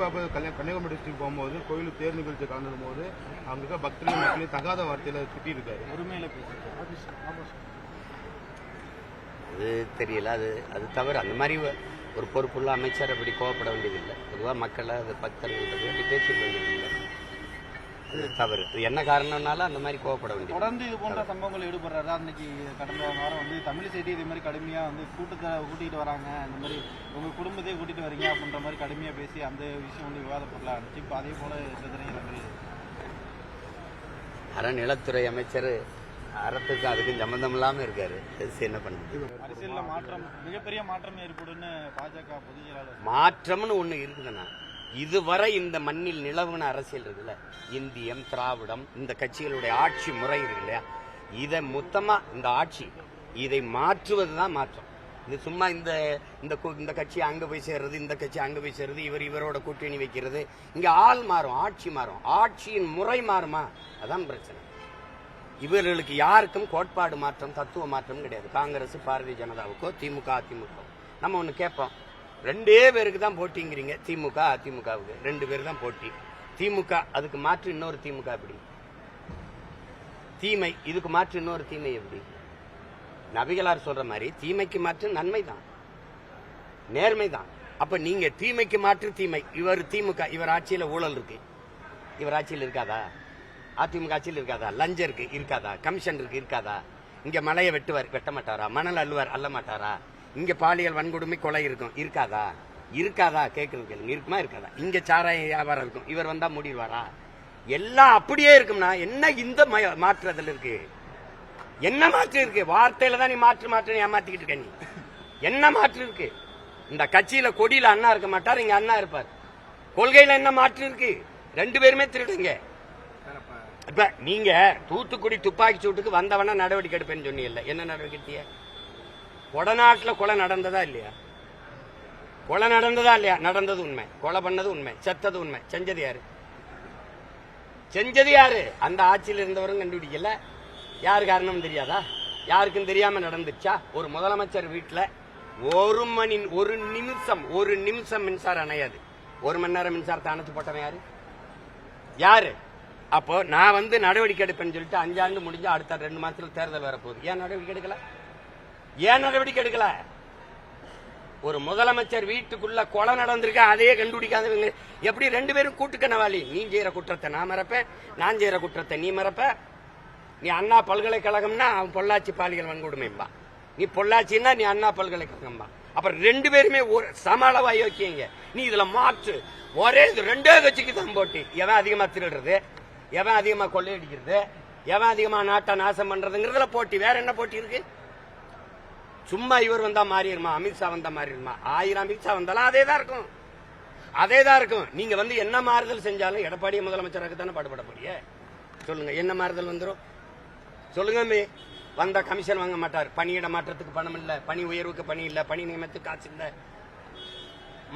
Babu Kanyakumari district போகும்போது கோயிலுக்கு தேர் நிகழ்ச்சி கலந்துடும் போது அங்கே இருக்க பக்தர்கள் மக்களையும் தகாத வார்த்தையில் திட்டிருக்காரு. உரிமையில அது தெரியல. அது தவிர அந்த மாதிரி ஒரு பொறுப்புள்ள அமைச்சர் அப்படி கோவப்பட வேண்டியதில்லை. பொதுவாக மக்களை அது பக்தர்கள்ட்ட அப்படி பேசிக்க வேண்டியதில்லை. அது தவறு. என்ன காரணம்னாலும் அந்த மாதிரி கோவப்பட வேண்டியது. தொடர்ந்து இது போன்ற சம்பவங்கள் ஈடுபடுறாரு. அன்னைக்கு கடந்த வாரம் வந்து தமிழ் செய்தி இதே மாதிரி கடுமையா வந்து கூட்டிகிட்டு வராங்க, இந்த மாதிரி உங்க குடும்பத்தையே கூட்டிட்டு வரீங்க அப்படின்ற மாதிரி கடுமையா பேசி அந்த விஷயம் வந்து விவாத பொருளா இருந்துச்சு. இப்போ அதே போல அறநிலத்துறை அமைச்சர் அறத்துக்கு அதுக்கும் சம்பந்தம் இல்லாம இருக்காரு. என்ன பண்ணுது? அரசியல்ல மாற்றம், மிகப்பெரிய மாற்றம் ஏற்படும்னு பாஜக பொதுச் செயலாளர். மாற்றம்னு ஒண்ணு இருக்குதுன்னா, இதுவரை இந்த மண்ணில் நிலவுன அரசியல் இருக்குல்ல, இந்தியம், திராவிடம், இந்த கட்சிகளுடைய ஆட்சி முறை இருக்கு இல்லையா, இதை மொத்தமா இந்த ஆட்சி இதை மாற்றுவதுதான் மாற்றம். இது சும்மா இந்த கட்சி அங்க போய் சேர்றது, இந்த கட்சி அங்க போய் சேர்றது, இவரோட கூட்டணி வைக்கிறது. இங்க ஆள் மாறும், ஆட்சி மாறும், ஆட்சியின் முறை மாறுமா? அதான் பிரச்சனை. இவர்களுக்கு யாருக்கும் கோட்பாடு மாற்றம், தத்துவ மாற்றம் கிடையாது. காங்கிரஸ் பாரதிய ஜனதாவுக்கோ திமுக அதிமுக நம்ம ஒண்ணு கேட்போம், 2 பேருக்கு தான் போட்டிங்கிறீங்க. திமுக அதிமுகவுக்கு 2 பேர் தான் போட்டி. திமுக அதுக்கு மாற்று இன்னொரு திமுக எப்படி? தீமை இதுக்கு மாற்று இன்னொரு தீமை எப்படி? நபிகளார் சொல்ற மாதிரி தீமைக்கு மாற்று நன்மை தான், நேர்மை தான். அப்ப நீங்க தீமைக்கு மாற்று தீமை. இவர் திமுக, இவர் ஆட்சியில ஊழல் இருக்கு, இவர் ஆட்சியில் இருக்காதா? அதிமுக ஆட்சியில் இருக்காதா? லஞ்சம் இருக்கு, இருக்காதா? கமிஷன் இருக்கு, இருக்காதா? இங்க மலையை வெட்ட மாட்டாரா? மணல் அள்ள மாட்டாரா? இங்க பாலியல் வன்கொடுமை கொலை இருக்கும், இருக்காதா? இருக்காதா? கேட்கறது கேளுங்க, இருக்குமா இருக்காதா? இங்க சாராய வியாபாரம் இருக்கும், இவர் வந்தா மூடிடுவாரா? எல்லாம் அப்படியே இருக்கும்னா என்ன இந்த மாற்றுறதுல இருக்கு? என்ன மாற்று இருக்கு? வார்த்தையில தான் நீ மாற்று ஏமாத்திக்கிட்டு இருக்க. நீ என்ன மாற்று இருக்கு? இந்த கட்சியில கொடியில அண்ணா இருக்க மாட்டார், இங்க அண்ணா இருப்பார். கொள்கையில என்ன மாற்று இருக்கு? 2 பேருமே திருடுங்க. இப்ப நீங்க தூத்துக்குடி துப்பாக்கி சூட்டுக்கு வந்தவன நடவடிக்கை எடுப்பேன்னு சொன்னீங்கல்ல, என்ன நடவடிக்கை எடுத்தீங்க? கொடநாட்டுல கொலை நடந்ததா இல்லையா? கொலை நடந்ததா இல்லையா? நடந்தது உண்மை, கொலை பண்ணது உண்மை, செத்தது உண்மை. செஞ்சது யாரு? செஞ்சது யாரு? அந்த ஆட்சியில் இருந்தவரும் கண்டுபிடிக்கல. யாரு காரணம் தெரியாதா? யாருக்கும் தெரியாம நடந்துச்சா? ஒரு முதலமைச்சர் வீட்டுல ஒரு நிமிஷம் மின்சாரம் அணையாது. 1 மணி நேரம் மின்சாரத்தை அணைச்சு போட்டவன் யாரு? யாரு? அப்போ நான் நடவடிக்கை எடுப்பேன்னு சொல்லிட்டு 5 ஆண்டு முடிஞ்சு அடுத்த 2 மாசத்துல தேர்தல் வரப்போகுது. ஏன் நடவடிக்கை எடுக்கல? ஏன் நடவடிக்கை எடுக்கல? ஒரு முதலமைச்சர் வீட்டுக்குள்ள கொலை நடந்திருக்க அதையே கண்டுபிடிக்காதவங்க எப்படி 2 பேரும் கூட்டுக்கணவாளி? நீ செய்யற குற்றத்தை நான் மறப்பேன், நான் செய்யற குற்றத்தை நீ மறப்ப. நீ அண்ணா பல்கலைக்கழகம்னா அவன் பொள்ளாச்சி பாலியல் வன்கொடுமைம்பா, நீ பொள்ளாச்சின்னா நீ அண்ணா பல்கலைக்கழகம்பா. அப்புறம் 2 பேருமே ஒரு சம அளவு அயோக்கியங்க. நீ இதுல மாற்று. ஒரே 2 கட்சிக்கு தான் போட்டி. எவன் அதிகமா திருடுறது, எவன் அதிகமா கொள்ளையடிக்கிறது, எவன் அதிகமா நாட்டை நாசம் பண்றதுங்கிறதுல போட்டி. வேற என்ன போட்டி இருக்கு? சும்மா இவர் வந்தா மாறிடுமா, அமித்ஷா வந்தா மாறிடுமா? 1000 அமித்ஷா வந்தாலும் அதேதான் இருக்கும், அதேதான் இருக்கும். நீங்க என்ன மாறுதல் செஞ்சாலும் எடப்பாடி முதலமைச்சராக தானே பாடுபட போறிய? சொல்லுங்க, என்ன மாறுதல் வந்துடும்? சொல்லுங்க. வந்தா கமிஷன் வாங்க மாட்டார், பணியிட மாற்றத்துக்கு பணம் இல்ல, பணி உயர்வுக்கு பணி இல்ல, பணி நியமனத்துக்கு காசு இல்ல,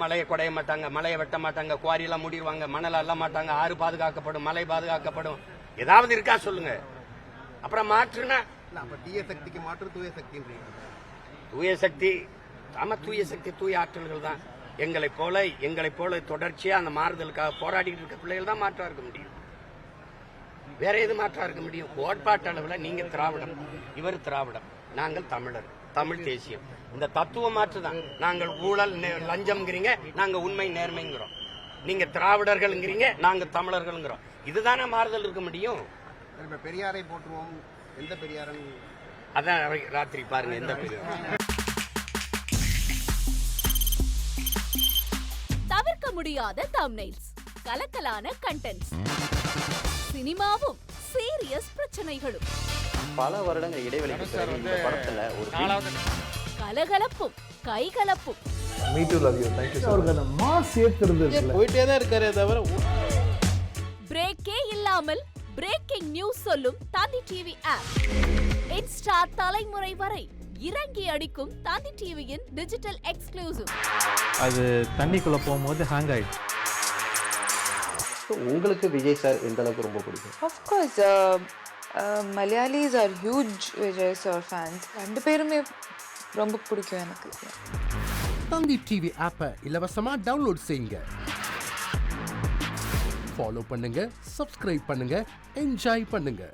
மலையை குடைய மாட்டாங்க, மலையை வெட்ட மாட்டாங்க, குவாரி எல்லாம் மூடிடுவாங்க, மணல் அள்ள மாட்டாங்க, ஆறு பாதுகாக்கப்படும், மலை பாதுகாக்கப்படும். ஏதாவது இருக்கா சொல்லுங்க. அப்புறம் மாற்றுனா தீய சக்திக்கு மாற்று தூய சக்தி. தூய சக்தி, ஆமா, தூய சக்தி தூய ஆற்றல்கள் தான். எங்களை போல தொடர்ச்சியா அந்த மாறுதலுக்காக போராடிட்டு இருக்க பிள்ளைகள் தான் மாற்றா இருக்க முடியும். வேற எது மாற்றா இருக்க முடியும்? கோட்பாட்டு அளவுல நீங்க திராவிடம், இவர் திராவிடம், நாங்கள் தமிழர், தமிழ் தேசியம். இந்த தத்துவ மாற்று தான். நாங்கள் ஊழல் லஞ்சம்ங்கிறீங்க, நாங்க உண்மை நேர்மைங்கிறோம். நீங்க திராவிடர்கள்ங்கிறீங்க, நாங்க தமிழர்கள்ங்கிறோம். இதுதானே மாறுதல் இருக்க முடியும்? பெரியாரை போற்றுவோம். எந்த பெரியாரன்? அதான் ராத்திரி பாருங்க எந்த பெரியார். தவிர்க்க முடியாத தம்ப்நெயில்ஸ், கலக்கலான கண்டென்ட்ஸ், சினிமாவும் சீரியஸ் பிரச்சனைகளும், பல வருடங்கள் இடைவெளிக்கு பிறகு இந்த படத்துல ஒரு கலகலப்பும் கைகலப்பும். போயிட்டே தான் இருக்காரு. தவிர பிரேக்கே இல்லாமல் பிரேக்கிங் நியூஸ் சொல்லும் தந்தி டிவி ஆப். இன்ஸ்டா தலைமுறை வரை இறங்கி அடிக்கும் தந்தி டிவியின் டிஜிட்டல் எக்ஸ்க்ளூசிவ். அது தண்ணிக்குள்ள போகும்போது ஹேங் ஆயிடுச்சு. உங்களுக்கு விஜய் சார் எந்த அளவுக்கு ரொம்ப பிடிக்கும்? Of course, Malayalis are huge Vijay sir fans. 2 பேருமே ரொம்ப பிடிக்கும் எனக்கு. தந்தி டிவி ஆப்பை இலவசமா டவுன்லோட் செய்யுங்க. ஃபாலோ பண்ணுங்க, சப்ஸ்கிரைப் பண்ணுங்க, என்ஜாய் பண்ணுங்க.